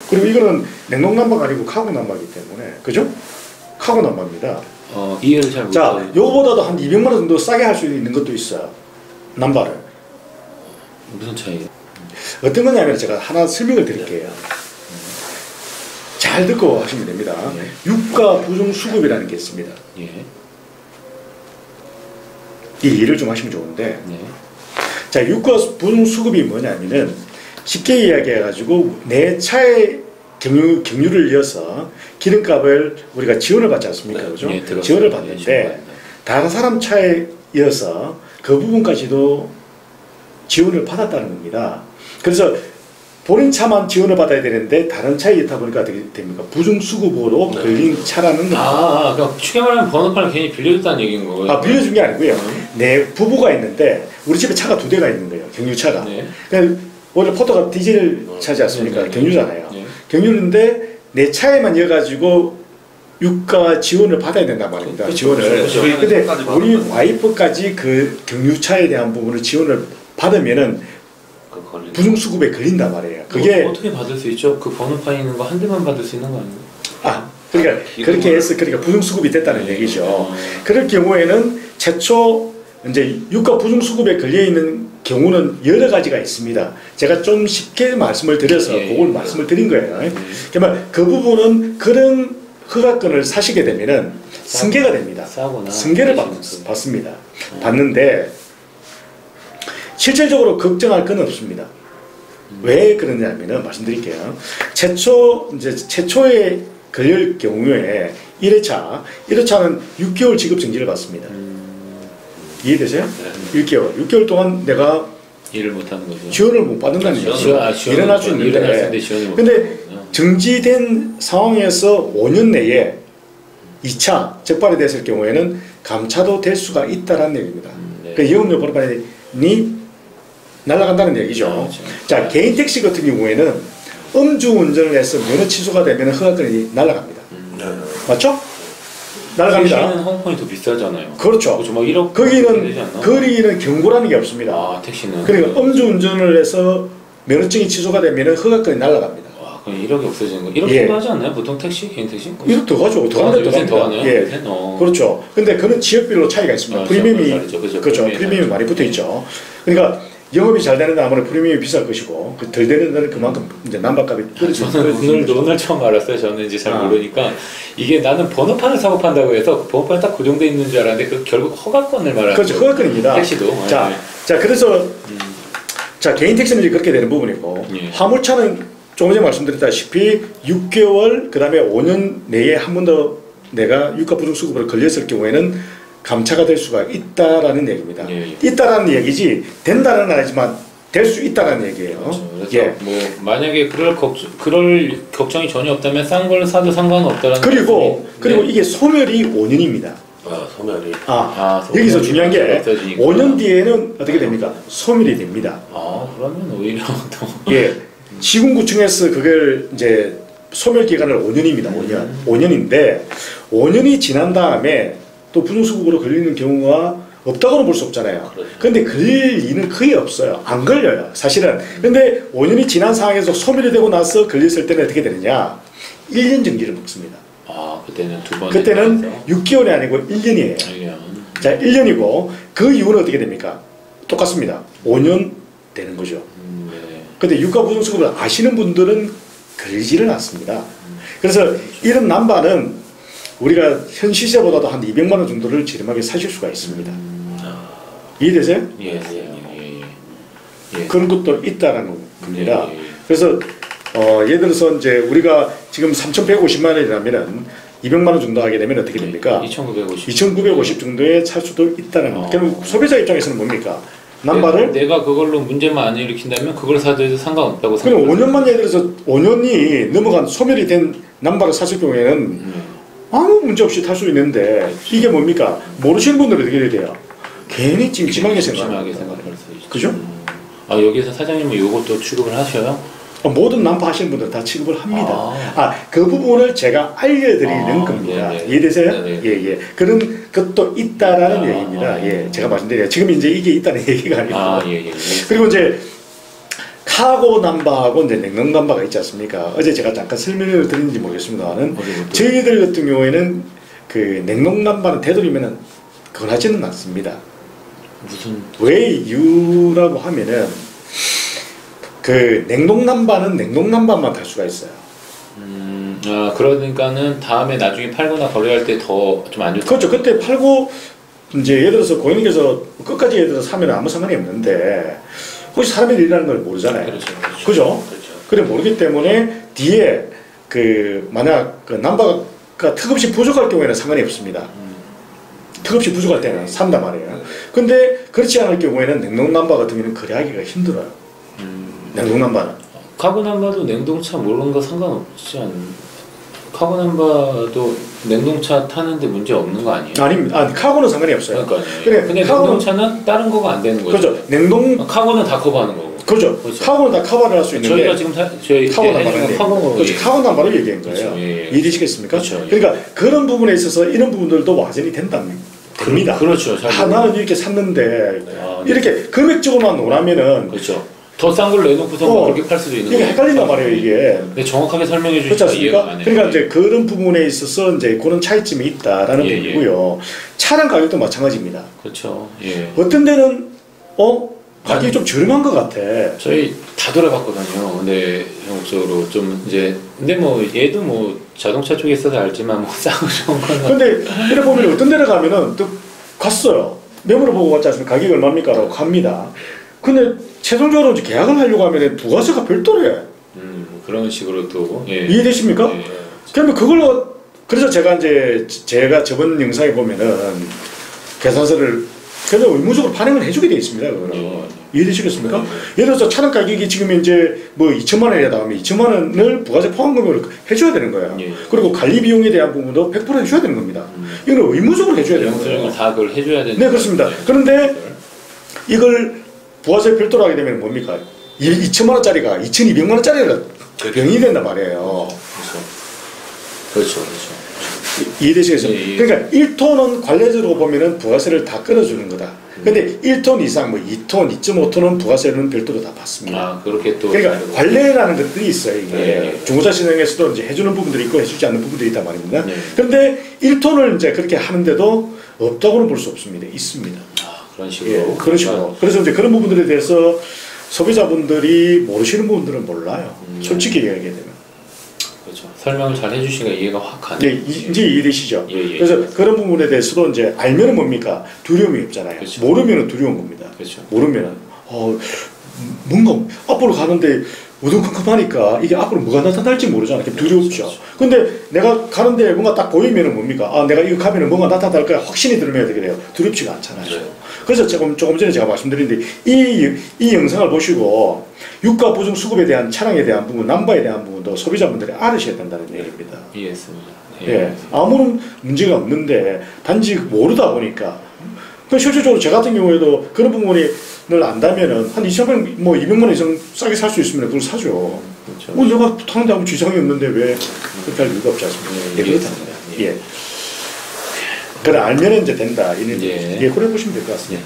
그리고 이거는 냉동 난방가 아니고 카고 난방이기 때문에, 그죠? 카고 난방입니다. 이해를 잘 못하고. 자, 요거보다도 한 200만 원 정도 싸게 할 수 있는 것도 있어요. 난방을. 무슨 차이? 어떤 거냐면 제가 하나 설명을 드릴게요. 잘 듣고 하시면 됩니다. 예. 유가 부중 수급이라는 게 있습니다. 예. 이 일을 좀 하시면 좋은데, 네. 자, 유가 부중 수급이 뭐냐면은 쉽게 이야기해가지고 내 차에 경유를 이어서 기름값을 우리가 지원을 받지 않습니까? 네. 그죠? 네, 지원을 받는데 다른 사람 차에 이어서 그 부분까지도 지원을 받았다는 겁니다. 그래서 본인 차만 지원을 받아야 되는데 다른 차에 있다 보니까 어떻게 됩니까? 부중수급으로 네. 걸린 차라는 겁니다. 그러니까 쉽게 말하면 번호판을 괜히 빌려줬다는 얘기인 거예요. 빌려준 게 아니고요. 내 부부가 있는데 우리 집에 차가 2대가 있는 거예요. 경유차가. 네. 그러니까 원래 포터가 디젤 차지 않습니까? 네. 경유잖아요. 네. 경유인데 내 차에만 이어가지고 유가 지원을 받아야 된단 말입니다. 지원을. 근데 우리 와이프까지 그 경유차에 대한 부분을 지원을 받으면은 부중수급에 걸린단 말이에요. 그게 어떻게 받을 수 있죠? 그 번호판 있는 거 한 대만 받을 수 있는 거 아니에요? 그러니까 그렇게 해서 그러니까 부중수급이 됐다는 얘기죠. 그럴 경우에는 최초 이제 유가 부중수급에 걸려 있는 경우는 여러 가지가 있습니다. 제가 좀 쉽게 말씀을 드려서 그걸 말씀을 드린 거예요. 그러면 그 부분은 그런 허가권을 사시게 되면은 승계가 됩니다. 승계를 받습니다. 받는데 실질적으로 걱정할 건 없습니다. 왜 그러냐면은 말씀드릴게요. 최초에 걸릴 경우에 1회차는 6개월 지급 정지를 받습니다. 이해되세요? 6개월 동안 내가 일을 못하는 거죠. 지원을 못 받는다는 얘기죠. 일어날 수 있는데 근데 정지된 상황에서 5년 내에 2차 적발이 됐을 경우에는 감차도 될 수가 있다는 얘기입니다. 그 영업료 번호판이 날아간다는 얘기죠. 그렇죠. 자, 개인 택시 같은 경우에는 음주운전을 해서 면허 취소가 되면 허가권이 날아갑니다. 맞죠? 날아갑니다. 택시는 항공권이 더 비싸잖아요. 그렇죠. 막 1억 거기는 경고라는 게 없습니다. 택시는. 그러니까 음주운전을 해서 면허증이 취소가 되면 허가권이 날아갑니다. 그럼 1억이 없어지는 거. 1억 정도 하지 않나요? 보통 택시, 개인 택시? 1억 더 가죠. 더 가네요. 예. 그렇죠. 근데 그는 지역별로 차이가 있습니다. 프리미엄이 그렇죠. 프리미엄이 많이 붙어 있죠. 그러니까 영업이 잘 되는 데는 아무래도 프리미엄이 비쌀 것이고 덜 되는 데는 그만큼 이제 난방값이 떨어지는 저는 오늘 처음 알았어요. 저는 이제 잘 모르니까 이게 나는 번호판을 사고 판다고 해서 그 번호판이 딱 고정돼 있는 줄 알았는데 결국 허가권을 말하는 그렇죠. 허가권입니다. 택시도. 자 그래서 개인 택시는 이제 그렇게 되는 부분이고 화물차는 조금 전에 말씀드렸다시피 6개월 그 다음에 5년 내에 한 번 더 내가 유가 부중수급으로 걸렸을 경우에는 감차가 될 수가 있다라는 얘기입니다. 있다라는 얘기지 된다는 아니지만 될 수 있다라는 얘기예요. 그렇죠. 뭐 만약에 그럴 걱정이 전혀 없다면 싼 걸 사도 상관은 없다라는. 그리고 이게 소멸이 5년입니다. 소멸이. 여기서 중요한 게 5년 뒤에는 어떻게 됩니까? 소멸이 됩니다. 그러면 오히려 더. 시군구청에서 그걸 이제 소멸 기간을 5년입니다. 5년인데 5년이 지난 다음에 또 부중수급으로 걸리는 경우가 없다고는 볼 수 없잖아요. 그런데 걸릴 일은 거의 없어요. 안 걸려요. 사실은. 근데 5년이 지난 상황에서 소멸이 되고 나서 걸렸을 때는 어떻게 되느냐? 1년 정지를 먹습니다. 그때는 두 번. 그때는 6개월이 아니고 1년이에요. 1년. 자, 1년이고 그 이유는 어떻게 됩니까? 똑같습니다. 5년 되는 거죠. 근데 유가 부중수급을 아시는 분들은 걸리지는 않습니다. 그래서 이런 난방은 우리가 현 시세보다도 한 200만 원 정도를 저렴하게 사실 수가 있습니다. 이해되세요? 그런 것도 있다라는 겁니다. 그래서 예를 들어서 이제 우리가 지금 3,150만 원이라면은 200만 원 정도 하게 되면 어떻게 됩니까? 2,950 정도에 살 수도 있다는 겁니다. 그럼 소비자 입장에서는 뭡니까? 난방을 내가 그걸로 문제만 안 일으킨다면 그걸 사도 상관없다고 생각해요. 그럼 5년만 예를 들어서 5년이 넘어간 소멸이 된 난방을 샀을 경우에는 아무 문제 없이 탈 수 있는데 이게 뭡니까? 모르시는 분들은 어떻게 돼요? 괜히 찜찜하게 생각할 수 있죠. 그죠? 여기서 사장님은 이것도 취급을 하셔요? 모든 난방 하시는 분들 다 취급을 합니다. 그 부분을 제가 알려드리는 겁니다. 이해되세요? 그런 것도 있다라는 얘기입니다. 제가 말씀드려요. 지금 이제 이게 있다는 얘기가 아니고. 그리고 이제 카고 남바하고 이제 냉동 남바가 있지 않습니까? 어제 제가 잠깐 설명을 드렸는지 모르겠습니다만 저희들 같은 경우에는 그 냉동 남바는 되도록이면은 권하지는 않습니다. 무슨 왜 이유라고 하면은 그 냉동 남바는 냉동 남바만 달 수가 있어요. 그러니까는 다음에 나중에 팔거나 거래할 때 더 좀 안 좋다. 그렇죠. 그때 팔고 이제 예를 들어서 고객님께서 끝까지 예를 들어서 사면 아무 상관이 없는데 혹시 사람의 일이라는 걸 모르잖아요. 그렇죠. 그죠? 그래 모르기 때문에 뒤에 그 만약 그 남바가 턱없이 부족할 경우에는 상관이 없습니다. 턱없이 부족할 때는 산단 말이에요. 근데 그렇지 않을 경우에는 냉동 남바 같은 경우는 거래하기가 힘들어요. 냉동 남바는. 카고남바도 냉동차 모르는 거 상관없지 않? 카고남바도 냉동차 타는데 문제 없는 거 아니에요? 아닙니다. 아, 카고는 상관이 없어요. 그러니까. 그래, 근데 냉동차는 다른 거가 안 되는 거죠. 그렇죠. 냉동 카고는 다 커버하는 거고. 그렇죠. 카고는 다 커버를 할 수 있는데 저희가 지금 저희 카고 남바는 카고로 그렇죠. 카고 남바를 얘기한 거예요. 그렇죠. 예. 이해되시겠습니까? 그렇죠. 그러니까 그런 부분에 있어서 이런 부분들도 와전이 됩니다. 그렇죠. 하나는 이렇게 샀는데 네. 이렇게 금액적으로만 오라면은 그렇죠. 더 싼 걸 내놓고서 그렇게 팔 수도 있는 이게 거예요. 헷갈린단 말이에요 이게. 근데 정확하게 설명해 그렇지 주시면 이해가 않습니까? 안 해요. 그러니까 이제 그런 부분에 있어서 이제 그런 차이점이 있다라는 부분이고요. 차량 가격도 마찬가지입니다. 그렇죠. 예. 어떤 데는 가격이 좀 저렴한 것 같아. 저희 다 돌아봤거든요. 근데 전국적으로 좀 이제 근데 뭐 얘도 뭐 자동차 쪽에 있어서 알지만 뭐 싸고 좋은 거는. 근데 이래 보면 어떤 데를 가면은 또 갔어요. 메모를 보고 갔지 않습니까? 가격이 얼마입니까? 라고 갑니다. 근데 최종적으로 이제 계약을 하려고 하면 부가세가 별도래. 그런 식으로 또 예. 이해되십니까? 예. 그러면 그걸로 그래서 제가 저번 영상에 보면은 계산서를 그래서 의무적으로 발행을 해주게 돼 있습니다. 그거는 이해되시겠습니까? 예를 들어서 차량 가격이 지금 이제 뭐 2천만 원이다 하면 2천만 원을 부가세 포함금을 해줘야 되는 거예요. 그리고 관리 비용에 대한 부분도 100% 해줘야 되는 겁니다. 이건 의무적으로 해줘야 되는 거예요. 다 그걸 해줘야 되는. 네 그렇습니다. 그런데 이걸 부가세 별도로 하게 되면 뭡니까? 2천만 원짜리가 2,200만 원짜리가 병이 된단 말이에요. 그렇죠. 이해되시겠습니까? 예. 그러니까 1톤은 관례적으로 보면은 부가세를 다 끌어주는 거다. 근데 1톤 이상, 뭐 2톤, 2.5톤은 부가세는 별도로 다 받습니다. 아, 그렇게 또. 그러니까 관례라는 것들이 있어요. 이게 네. 중고차 시장에서도 이제 해주는 부분들이 있고 해주지 않는 부분들이 있단 말입니다. 네. 그런데 1톤을 이제 그렇게 하는데도 없다고는 볼 수 없습니다. 있습니다. 그런 식으로. 예, 그런 식으로. 그래서 이제 그런 부분들에 대해서 소비자분들이 모르시는 부분들은 몰라요. 솔직히 얘기하게 되면. 그렇죠. 설명을 잘 해주시니까 이해가 확 가네. 네, 이제 이해되시죠? 예. 그래서 그런 부분에 대해서도 이제 알면은 뭡니까? 두려움이 없잖아요. 그렇죠. 모르면은 두려운 겁니다. 그렇죠. 모르면은 뭔가 앞으로 가는데 우두컴컴하니까 이게 앞으로 뭐가 나타날지 모르잖아. 두렵죠. 근데 내가 가는데 뭔가 딱 보이면은 뭡니까? 아, 내가 이거 가면은 뭔가 나타날 거야. 확신이 들면 어떻게 돼요? 두렵지가 않잖아요. 네. 그래서 조금 전에 제가 말씀드렸는데 이 영상을 보시고 유가 보증 수급에 대한 차량에 대한 부분, 남바에 대한 부분도 소비자분들이 알으셔야 된다는 얘기입니다. 이해했습니다. 예, 아무런 문제가 없는데 단지 모르다 보니까 실질적으로 저 같은 경우에도 그런 부분을 안다면은 한 2,000만 뭐 200만 원 이상 싸게 살 수 있으면 그걸 사죠. 그렇죠. 뭐 내가 타는데 아무 지장이 없는데 왜 그렇게 할 이유가 없지 않습니까? 예, 그렇답니다. 예. 그래 알면은 이제 된다. 이게 그래 보시면 될 것 같습니다.